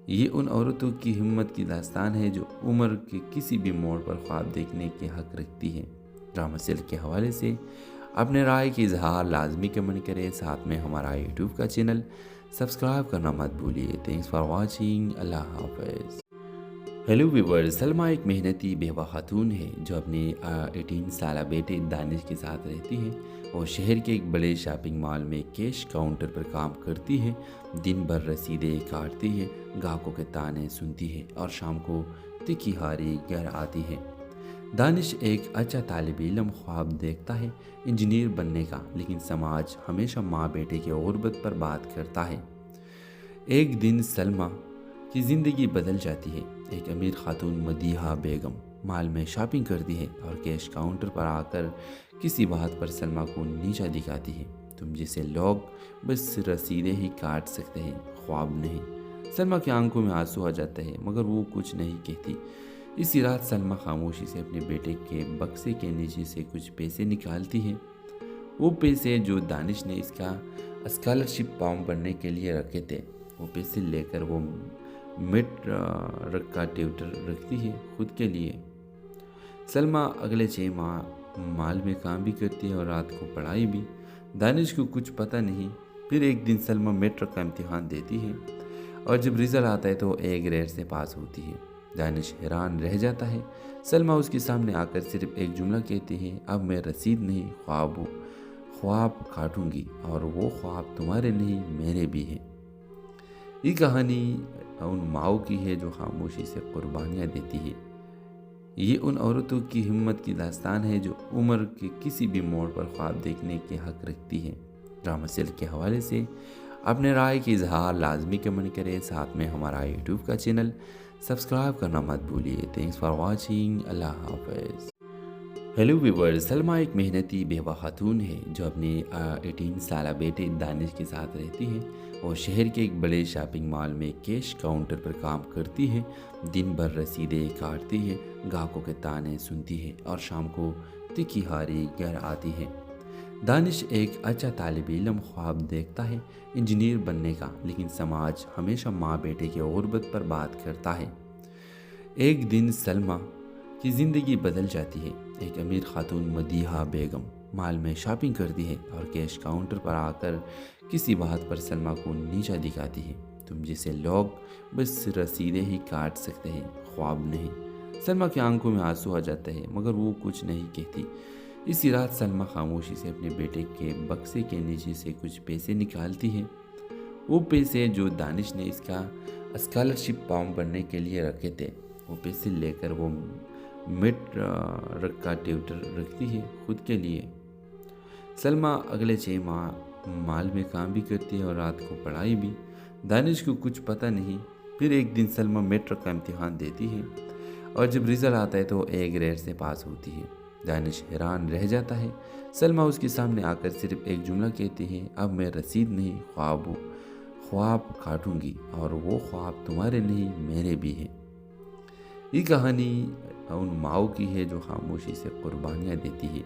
ये उन औरतों की हिम्मत की दास्तान है जो उम्र के किसी भी मोड़ पर ख्वाब देखने के हक रखती है। ड्रामा सेल के हवाले से अपने राय की इजहार लाजमी कमेंट करें, साथ में हमारा यूट्यूब का चैनल सब्सक्राइब करना मत भूलिए। Thanks for watching. अल्लाह हाफ़िज़। हेलो व्यूअर्स, सलमा एक मेहनती बेवा खातून है जो अपने 18 साल बेटे दानिश के साथ रहती है। वो शहर के एक बड़े शॉपिंग मॉल में कैश काउंटर पर काम करती है। दिन भर रसीदें काटती है, ग्राहकों के ताने सुनती है और शाम को तिखी हारी घर आती है। दानिश एक अच्छा तालिब इल्म ख्वाब देखता है इंजीनियर बनने का, लेकिन समाज हमेशा माँ बेटे की गुर्बत पर बात करता है। एक दिन सलमा की ज़िंदगी बदल जाती है। एक अमीर खातून मदीहा बेगम मॉल में शॉपिंग करती है और कैश काउंटर पर आकर किसी बात पर सलमा को नीचा दिखाती है। तुम जैसे लोग बस रसीदें ही काट सकते हैं, ख्वाब नहीं। सलमा की आंखों में आंसू आ जाते हैं मगर वो कुछ नहीं कहती। इसी रात सलमा खामोशी से अपने बेटे के बक्से के नीचे से कुछ पैसे निकालती है। वो पैसे जो दानिश ने इसका स्कॉलरशिप फॉर्म भरने के लिए रखे थे, वो पैसे लेकर वो मिड का ट्यूटर रखती है खुद के लिए। सलमा अगले 6 माह मॉल में काम भी करती है और रात को पढ़ाई भी। दानिश को कुछ पता नहीं। फिर एक दिन सलमा मैट्रिक का इम्तिहान देती है और जब रिज़ल्ट आता है तो ए ग्रेड से पास होती है। दानिश हैरान रह जाता है। सलमा उसके सामने आकर सिर्फ एक जुमला कहती है, अब मैं रसीद नहीं ख्वाब काटूंगी और वो ख्वाब तुम्हारे नहीं मेरे भी हैं। ये कहानी उन माओ की है जो खामोशी से कुर्बानियाँ देती है। ये उन औरतों की हिम्मत की दास्तान है जो उम्र के किसी भी मोड़ पर ख्वाब देखने के हक रखती है। ड्रामा सेल के हवाले से अपने राय की इजहार लाजमी कमेंट करें। साथ में हमारा यूट्यूब का चैनल सब्सक्राइब करना मत भूलिए। Thanks for watching. अल्लाह हाफ़िज़। हेलो व्यूअर्स, सलमा एक मेहनती बेवा खातून है जो अपने 18 साल बेटे दानिश के साथ रहती है और शहर के एक बड़े शॉपिंग मॉल में कैश काउंटर पर काम करती है। दिन भर रसीदें काटती है, ग्राहकों के ताने सुनती है और शाम को तिखी हारी घर आती है। दानिश एक अच्छा तालिब इल्म ख्वाब देखता है इंजीनियर बनने का, लेकिन समाज हमेशा माँ बेटे की गुर्बत पर बात करता है। एक दिन सलमा की ज़िंदगी बदल जाती है। एक अमीर खातून मदीहा बेगम मॉल में शॉपिंग करती है और कैश काउंटर पर आकर किसी बात पर सलमा को नीचा दिखाती है। तुम जैसे लोग बस रसीदें ही काट सकते हैं, ख्वाब नहीं। सलमा की आंखों में आंसू आ जाते हैं मगर वो कुछ नहीं कहती। इसी रात सलमा खामोशी से अपने बेटे के बक्से के नीचे से कुछ पैसे निकालती है। वो पैसे जो दानिश ने इसका स्कॉलरशिप फॉर्म भरने के लिए रखे थे, वो पैसे लेकर वो मिड का ट्यूटर रखती है खुद के लिए। सलमा अगले 6 माह मॉल में काम भी करती है और रात को पढ़ाई भी। दानिश को कुछ पता नहीं। फिर एक दिन सलमा मेट्रिक का इम्तिहान देती है और जब रिज़ल्ट आता है तो ए ग्रेड से पास होती है। दानिश हैरान रह जाता है। सलमा उसके सामने आकर सिर्फ एक जुमला कहती है, अब मैं रसीद नहीं ख्वाब काटूंगी और वो ख्वाब तुम्हारे नहीं मेरे भी हैं। ये कहानी उन माओ की है जो खामोशी से कुर्बानियाँ देती है।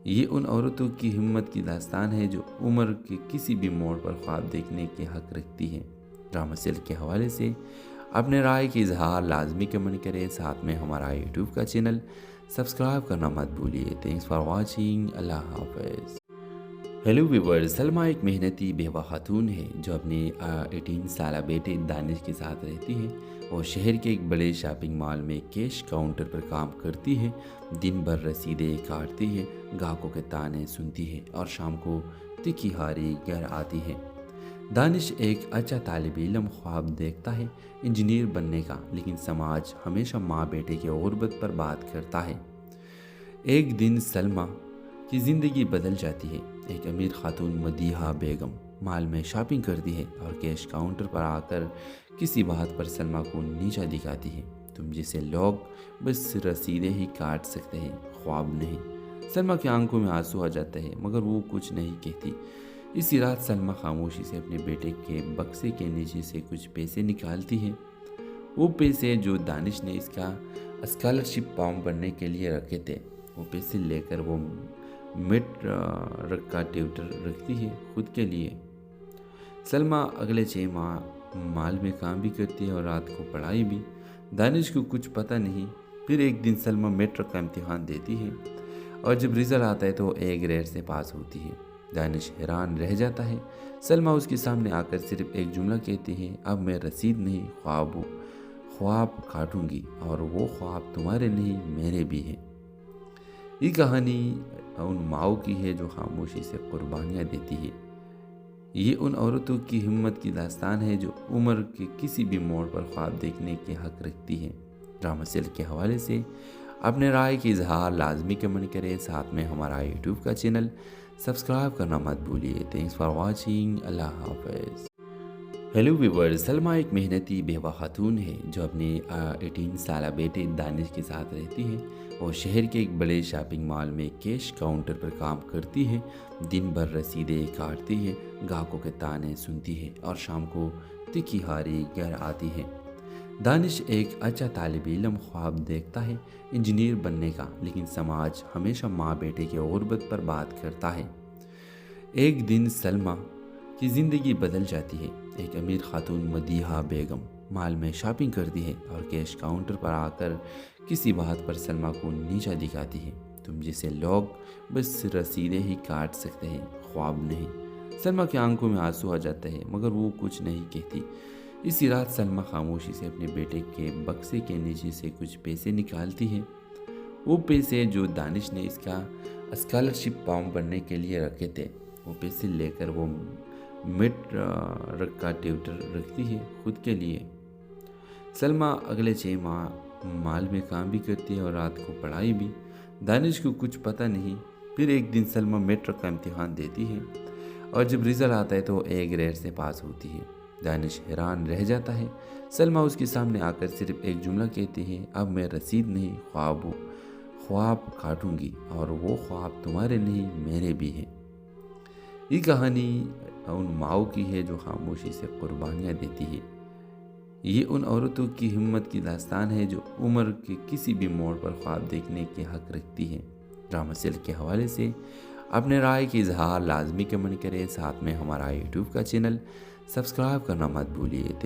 ये उन औरतों की हिम्मत की दास्तान है जो उम्र के किसी भी मोड़ पर ख्वाब देखने के हक रखती है। ड्रामा सेल के हवाले से अपने राय की इजहार लाजमी कमेंट करें। साथ में हमारा यूट्यूब का चैनल सब्सक्राइब करना मत भूलिए। Thanks for watching. अल्लाह हाफ़िज़। हेलो व्यूअर्स, सलमा एक मेहनती बेवा खातून है जो अपने 18 साल बेटे दानिश के साथ रहती है और शहर के एक बड़े शॉपिंग मॉल में कैश काउंटर पर काम करती है। दिन भर रसीदें काटती है, ग्राहकों के ताने सुनती है और शाम को तिखी हारी घर आती है। दानिश एक अच्छा तालिब इल्म ख्वाब देखता है इंजीनियर बनने का, लेकिन समाज हमेशा माँ बेटे की गुर्बत पर बात करता है। एक दिन सलमा की ज़िंदगी बदल जाती है। एक अमीर खातून मदीहा बेगम मॉल में शॉपिंग करती है और कैश काउंटर पर आकर किसी बात पर सलमा को नीचा दिखाती है। तुम जैसे लोग बस रसीदें ही काट सकते हैं, ख्वाब नहीं। सलमा की आंखों में आंसू आ जाते हैं मगर वो कुछ नहीं कहती। इसी रात सलमा खामोशी से अपने बेटे के बक्से के नीचे से कुछ पैसे निकालती है। वो पैसे जो दानिश ने इसका स्कॉलरशिप फॉर्म भरने के लिए रखे थे, वो पैसे लेकर वो मिड का ट्यूटर रखती है खुद के लिए। सलमा अगले 6 माह मॉल में काम भी करती है और रात को पढ़ाई भी। दानिश को कुछ पता नहीं। फिर एक दिन सलमा मेट्रिक का इम्तिहान देती है और जब रिज़ल्ट आता है तो ए ग्रेड से पास होती है। दानिश हैरान रह जाता है। सलमा उसके सामने आकर सिर्फ एक जुमला कहती है, अब मैं रसीद नहीं ख्वाब काटूंगी और वो ख्वाब तुम्हारे नहीं मेरे भी हैं। ये कहानी उन माओ की है जो खामोशी से कुर्बानियाँ देती है। ये उन औरतों की हिम्मत की दास्तान है जो उम्र के किसी भी मोड़ पर ख्वाब देखने के हक रखती है। ड्रामा सेल के हवाले से अपने राय की इजहार लाजमी कमेंट करें। साथ में हमारा यूट्यूब का चैनल सब्सक्राइब करना मत भूलिए। Thanks for watching. अल्लाह हाफ़िज़। हेलो व्यूअर्स, सलमा एक मेहनती बेवा खातून है जो अपने 18 साल बेटे दानिश के साथ रहती है और शहर के एक बड़े शॉपिंग मॉल में कैश काउंटर पर काम करती है। दिन भर रसीदें काटती है, ग्राहकों के ताने सुनती है और शाम को तिखी हारी घर आती है। दानिश एक अच्छा तालिब इल्म ख्वाब देखता है इंजीनियर बनने का, लेकिन समाज हमेशा माँ बेटे की गुर्बत पर बात करता है। एक दिन सलमा की ज़िंदगी बदल जाती है। एक अमीर खातून मदीहा बेगम मॉल में शॉपिंग करती है और कैश काउंटर पर आकर किसी बात पर सलमा को नीचा दिखाती है। तुम जैसे लोग बस रसीदें ही काट सकते हैं, ख्वाब नहीं। सलमा की आंखों में आंसू आ जाते हैं मगर वो कुछ नहीं कहती। اسی رات سلمہ خاموشی سے اپنے بیٹے کے بکسے کے نیچے سے کچھ پیسے نکالتی ہے. وہ پیسے جو دانش نے اس کا اسکالرشپ فارم بھرنے کے لیے رکھے تھے، وہ پیسے لے کر وہ مڈ کا ٹیوٹر رکھتی ہے خود کے لیے. سلمہ اگلے 6 ماہ مال میں کام بھی کرتی ہے اور رات کو پڑھائی بھی. دانش کو کچھ پتہ نہیں. پھر ایک دن سلمہ میٹرک کا امتحان دیتی ہے اور جب رزلٹ آتا ہے تو اے گریڈ سے پاس ہوتی ہے. دانش حیران رہ جاتا ہے. سلمہ اس کے سامنے آ کر صرف ایک جملہ کہتی ہے، اب میں رسید نہیں خواب کاٹوں گی، اور وہ خواب تمہارے نہیں میرے بھی ہیں. یہ کہانی ان ماؤں کی ہے جو خاموشی سے قربانیاں دیتی ہے. یہ ان عورتوں کی ہمت کی داستان ہے جو عمر کے کسی بھی موڑ پر خواب دیکھنے کے حق رکھتی ہے. ڈرامہ سیل کے حوالے سے اپنے رائے کی اظہار لازمی کمنٹ کریں. ساتھ میں ہمارا یوٹیوب کا چینل سبسکرائب کرنا مت بھولیے. تھینکس